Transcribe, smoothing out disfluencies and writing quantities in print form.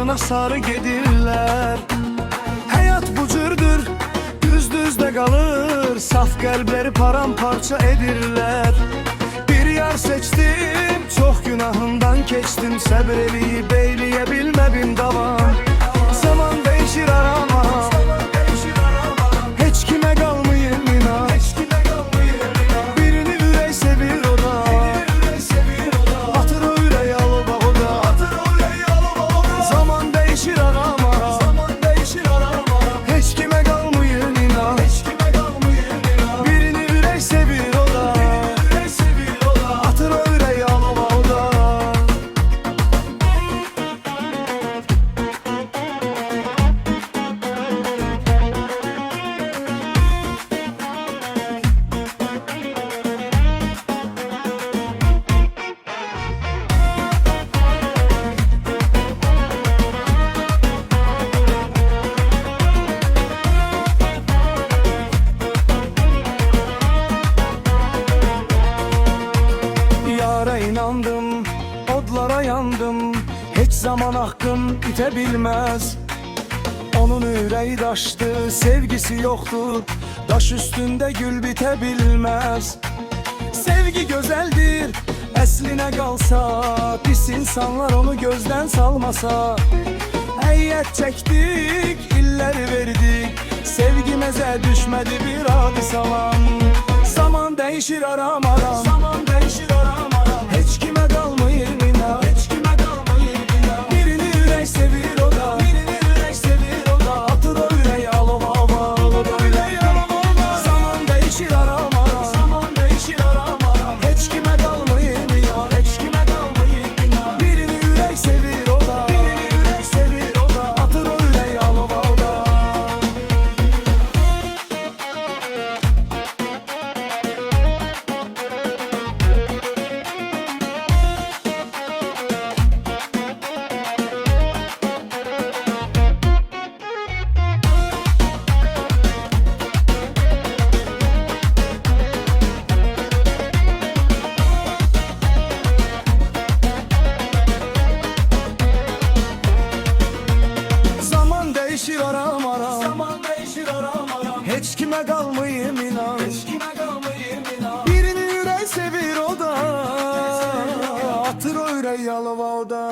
Ardına sarı gedirlər. Həyat bu cürdür, düz-düzdə qalır. Saf qəlbləri paramparça edirlər. Bir yar seçdim, çox günahından keçdim. Səbr eləyib eyləyə bilmədim davam. Zaman dəyişir arama, heç kimə qalmayım inan. Birini ürək sevir o da, atır o ürək alıb o da. Zaman dəyişir arama, heç kimə qalmayım inan. Birini ürək sevir o da, atır o ürək alıb o da. Yara inandım, odlara yandım. Heç zaman hakkım ite bilmez. Onun ürəyi daşdı, sevgisi yoktur. Daş üstünde gül bite bilmez. Sevgi güzeldir, əslinə qalsa. Pis insanlar onu gözden salmasa. Əyyət çəkdik, illəri verdik. Sevgimizə düşmədi bir adi salam. Zaman değişir aramadan, heç kimə qalmayır inan. Birini ürək sevir o da, atır o ürək alov alov. Zaman değişir aramadan, heç kimə qalmayır inan. Birini ürək sevir o da, atır o ürək alov alov. Değişir aram aram, heç kimə qalmayım inan. Birini ürək sevir o da, atır o ürək alova o da.